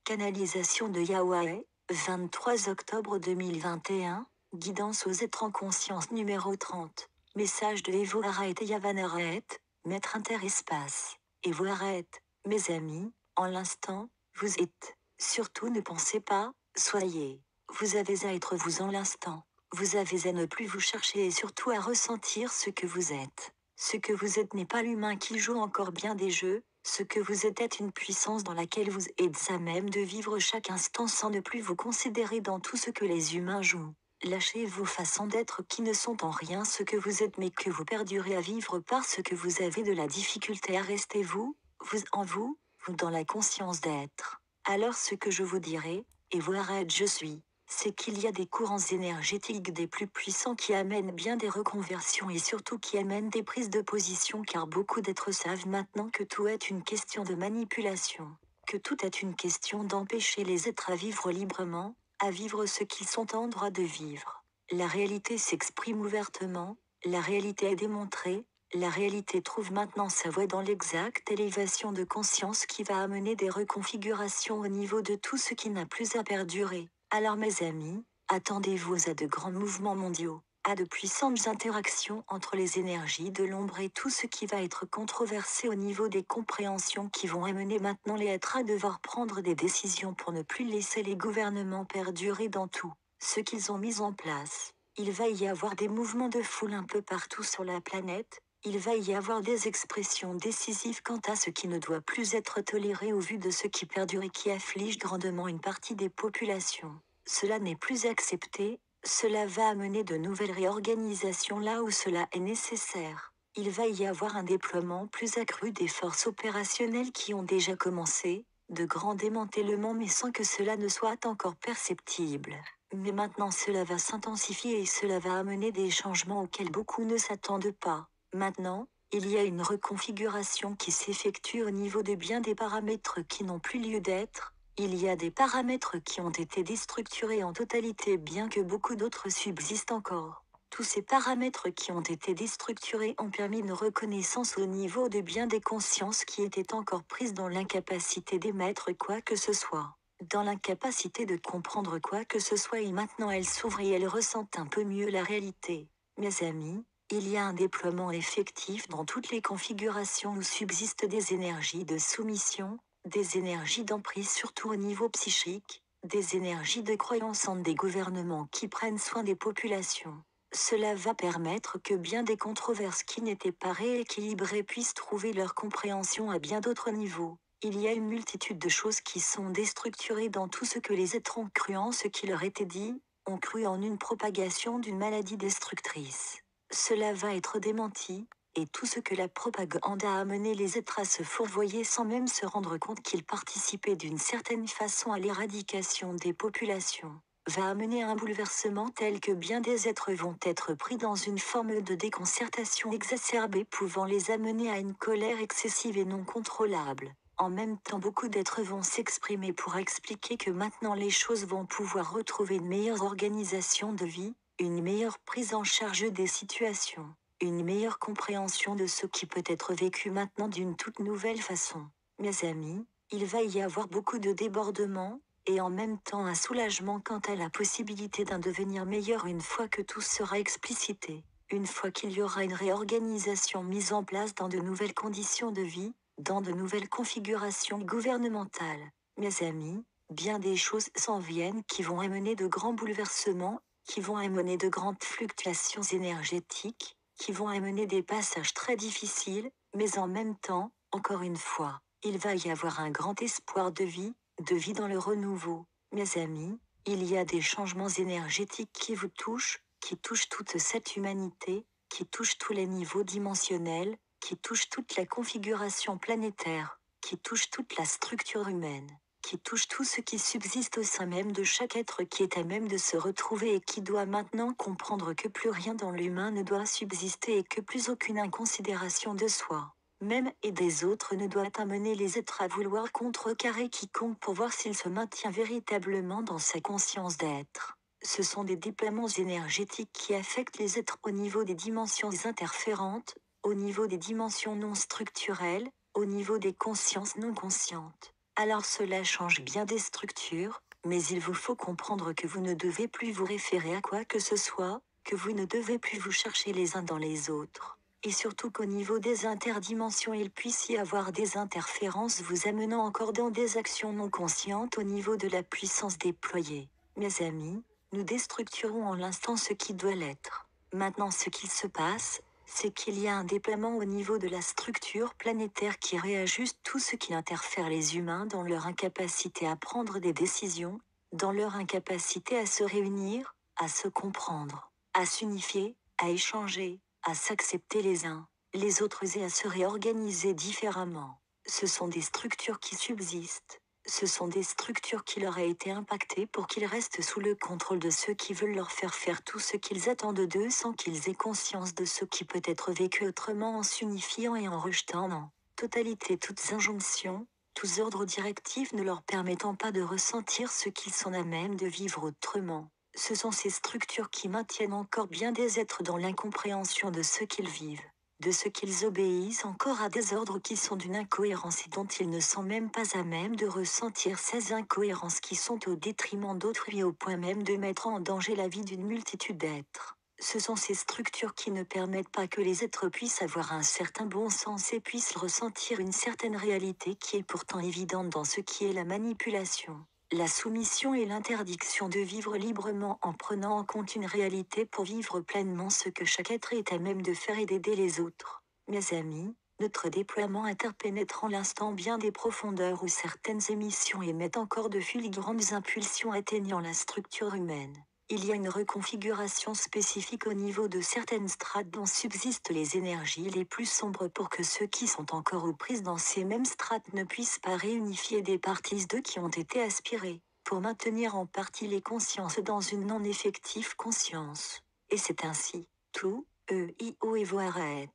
Canalisation de Yahweh, 23 octobre 2021, guidance aux êtres en conscience numéro 30. Message de Evo Araet et Yavanaraet, maître interespace. Evo Araet, mes amis, en l'instant, vous êtes. Surtout ne pensez pas, soyez. Vous avez à être vous en l'instant. Vous avez à ne plus vous chercher et surtout à ressentir ce que vous êtes. Ce que vous êtes n'est pas l'humain qui joue encore bien des jeux. Ce que vous êtes est une puissance dans laquelle vous êtes à même de vivre chaque instant sans ne plus vous considérer dans tout ce que les humains jouent. Lâchez vos façons d'être qui ne sont en rien ce que vous êtes mais que vous perdurez à vivre parce que vous avez de la difficulté à rester vous en vous, vous dans la conscience d'être. Alors ce que je vous dirai, et vous arrête je suis, c'est qu'il y a des courants énergétiques des plus puissants qui amènent bien des reconversions et surtout qui amènent des prises de position car beaucoup d'êtres savent maintenant que tout est une question de manipulation, que tout est une question d'empêcher les êtres à vivre librement, à vivre ce qu'ils sont en droit de vivre. La réalité s'exprime ouvertement, la réalité est démontrée, la réalité trouve maintenant sa voie dans l'exacte élévation de conscience qui va amener des reconfigurations au niveau de tout ce qui n'a plus à perdurer. Alors mes amis, attendez-vous à de grands mouvements mondiaux, à de puissantes interactions entre les énergies de l'ombre et tout ce qui va être controversé au niveau des compréhensions qui vont amener maintenant les êtres à devoir prendre des décisions pour ne plus laisser les gouvernements perdurer dans tout ce qu'ils ont mis en place. Il va y avoir des mouvements de foule un peu partout sur la planète, il va y avoir des expressions décisives quant à ce qui ne doit plus être toléré au vu de ce qui perdure et qui afflige grandement une partie des populations. Cela n'est plus accepté, cela va amener de nouvelles réorganisations là où cela est nécessaire. Il va y avoir un déploiement plus accru des forces opérationnelles qui ont déjà commencé, de grands démantèlements mais sans que cela ne soit encore perceptible. Mais maintenant cela va s'intensifier et cela va amener des changements auxquels beaucoup ne s'attendent pas. Maintenant, il y a une reconfiguration qui s'effectue au niveau de bien des paramètres qui n'ont plus lieu d'être. Il y a des paramètres qui ont été déstructurés en totalité bien que beaucoup d'autres subsistent encore. Tous ces paramètres qui ont été déstructurés ont permis une reconnaissance au niveau de bien des consciences qui étaient encore prises dans l'incapacité d'émettre quoi que ce soit. Dans l'incapacité de comprendre quoi que ce soit et maintenant elles s'ouvrent et elles ressentent un peu mieux la réalité. Mes amis, il y a un déploiement effectif dans toutes les configurations où subsistent des énergies de soumission, des énergies d'emprise surtout au niveau psychique, des énergies de croyance en des gouvernements qui prennent soin des populations. Cela va permettre que bien des controverses qui n'étaient pas rééquilibrées puissent trouver leur compréhension à bien d'autres niveaux. Il y a une multitude de choses qui sont déstructurées dans tout ce que les êtres ont cru en ce qui leur était dit, ont cru en une propagation d'une maladie destructrice. Cela va être démenti, et tout ce que la propagande a amené les êtres à se fourvoyer sans même se rendre compte qu'ils participaient d'une certaine façon à l'éradication des populations, va amener un bouleversement tel que bien des êtres vont être pris dans une forme de déconcertation exacerbée pouvant les amener à une colère excessive et non contrôlable. En même temps, beaucoup d'êtres vont s'exprimer pour expliquer que maintenant les choses vont pouvoir retrouver une meilleure organisation de vie, une meilleure prise en charge des situations, une meilleure compréhension de ce qui peut être vécu maintenant d'une toute nouvelle façon. Mes amis, il va y avoir beaucoup de débordements, et en même temps un soulagement quant à la possibilité d'un devenir meilleur une fois que tout sera explicité, une fois qu'il y aura une réorganisation mise en place dans de nouvelles conditions de vie, dans de nouvelles configurations gouvernementales. Mes amis, bien des choses s'en viennent qui vont amener de grands bouleversements, qui vont amener de grandes fluctuations énergétiques, qui vont amener des passages très difficiles, mais en même temps, encore une fois, il va y avoir un grand espoir de vie dans le renouveau. Mes amis, il y a des changements énergétiques qui vous touchent, qui touchent toute cette humanité, qui touchent tous les niveaux dimensionnels, qui touchent toute la configuration planétaire, qui touchent toute la structure humaine, qui touche tout ce qui subsiste au sein même de chaque être qui est à même de se retrouver et qui doit maintenant comprendre que plus rien dans l'humain ne doit subsister et que plus aucune inconsidération de soi, même et des autres ne doit amener les êtres à vouloir contrecarrer quiconque pour voir s'il se maintient véritablement dans sa conscience d'être. Ce sont des déploiements énergétiques qui affectent les êtres au niveau des dimensions interférentes, au niveau des dimensions non structurelles, au niveau des consciences non conscientes. Alors cela change bien des structures, mais il vous faut comprendre que vous ne devez plus vous référer à quoi que ce soit, que vous ne devez plus vous chercher les uns dans les autres. Et surtout qu'au niveau des interdimensions il puisse y avoir des interférences vous amenant encore dans des actions non conscientes au niveau de la puissance déployée. Mes amis, nous déstructurons en l'instant ce qui doit l'être. Maintenant ce qu'il se passe, c'est qu'il y a un déploiement au niveau de la structure planétaire qui réajuste tout ce qui interfère les humains dans leur incapacité à prendre des décisions, dans leur incapacité à se réunir, à se comprendre, à s'unifier, à échanger, à s'accepter les uns, les autres et à se réorganiser différemment. Ce sont des structures qui subsistent. Ce sont des structures qui leur a été impactées pour qu'ils restent sous le contrôle de ceux qui veulent leur faire faire tout ce qu'ils attendent d'eux sans qu'ils aient conscience de ce qui peut être vécu autrement en s'unifiant et en rejetant en totalité toutes injonctions, tous ordres directifs ne leur permettant pas de ressentir ce qu'ils sont à même de vivre autrement. Ce sont ces structures qui maintiennent encore bien des êtres dans l'incompréhension de ce qu'ils vivent, de ce qu'ils obéissent encore à des ordres qui sont d'une incohérence et dont ils ne sont même pas à même de ressentir ces incohérences qui sont au détriment d'autrui au point même de mettre en danger la vie d'une multitude d'êtres. Ce sont ces structures qui ne permettent pas que les êtres puissent avoir un certain bon sens et puissent ressentir une certaine réalité qui est pourtant évidente dans ce qui est la manipulation, la soumission et l'interdiction de vivre librement en prenant en compte une réalité pour vivre pleinement ce que chaque être est à même de faire et d'aider les autres. Mes amis, notre déploiement interpénètre en l'instant bien des profondeurs où certaines émissions émettent encore de fulgurantes impulsions atteignant la structure humaine. Il y a une reconfiguration spécifique au niveau de certaines strates dont subsistent les énergies les plus sombres pour que ceux qui sont encore aux prises dans ces mêmes strates ne puissent pas réunifier des parties d'eux qui ont été aspirées, pour maintenir en partie les consciences dans une non-effective conscience. Et c'est ainsi, tout, io evoaret,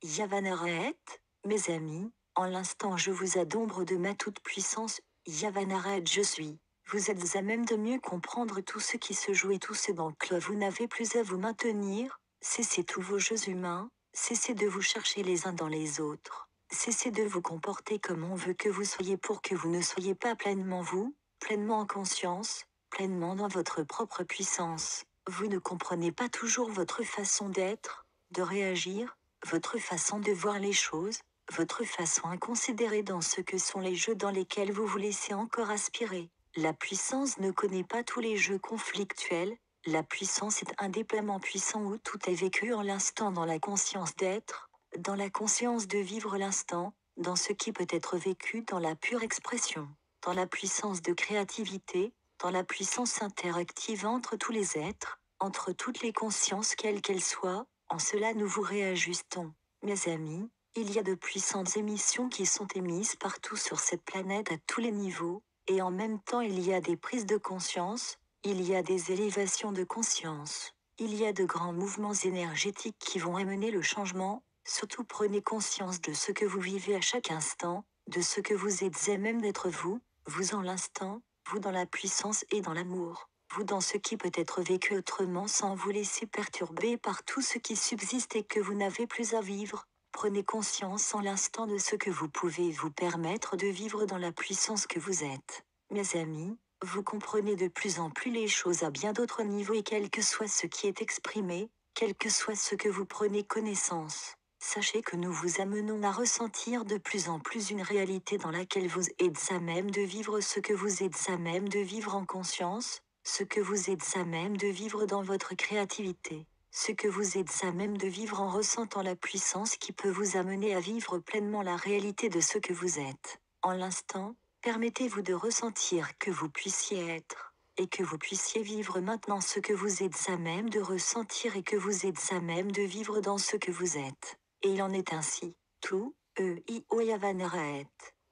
Yavanaret, mes amis, en l'instant je vous adombre de ma toute-puissance, Yavanaret je suis. Vous êtes à même de mieux comprendre tout ce qui se joue et tout ce dans quoi vous n'avez plus à vous maintenir, cessez tous vos jeux humains, cessez de vous chercher les uns dans les autres, cessez de vous comporter comme on veut que vous soyez pour que vous ne soyez pas pleinement vous, pleinement en conscience, pleinement dans votre propre puissance. Vous ne comprenez pas toujours votre façon d'être, de réagir, votre façon de voir les choses, votre façon inconsidérée dans ce que sont les jeux dans lesquels vous vous laissez encore aspirer. La puissance ne connaît pas tous les jeux conflictuels, la puissance est un déploiement puissant où tout est vécu en l'instant dans la conscience d'être, dans la conscience de vivre l'instant, dans ce qui peut être vécu dans la pure expression, dans la puissance de créativité, dans la puissance interactive entre tous les êtres, entre toutes les consciences quelles qu'elles soient, en cela nous vous réajustons. Mes amis, il y a de puissantes émissions qui sont émises partout sur cette planète à tous les niveaux, et en même temps il y a des prises de conscience, il y a des élévations de conscience, il y a de grands mouvements énergétiques qui vont amener le changement, surtout prenez conscience de ce que vous vivez à chaque instant, de ce que vous êtes à même d'être vous, vous en l'instant, vous dans la puissance et dans l'amour, vous dans ce qui peut être vécu autrement sans vous laisser perturber par tout ce qui subsiste et que vous n'avez plus à vivre. Prenez conscience en l'instant de ce que vous pouvez vous permettre de vivre dans la puissance que vous êtes. Mes amis, vous comprenez de plus en plus les choses à bien d'autres niveaux et quel que soit ce qui est exprimé, quel que soit ce que vous prenez connaissance, sachez que nous vous amenons à ressentir de plus en plus une réalité dans laquelle vous êtes à même de vivre ce que vous êtes à même de vivre en conscience, ce que vous êtes à même de vivre dans votre créativité. Ce que vous êtes à même de vivre en ressentant la puissance qui peut vous amener à vivre pleinement la réalité de ce que vous êtes. En l'instant, permettez-vous de ressentir que vous puissiez être, et que vous puissiez vivre maintenant ce que vous êtes à même de ressentir et que vous êtes à même de vivre dans ce que vous êtes. Et il en est ainsi. Tout, io Yavanaret,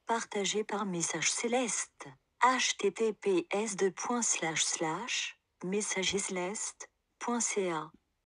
partagé par message céleste. https://messagesceleste.ca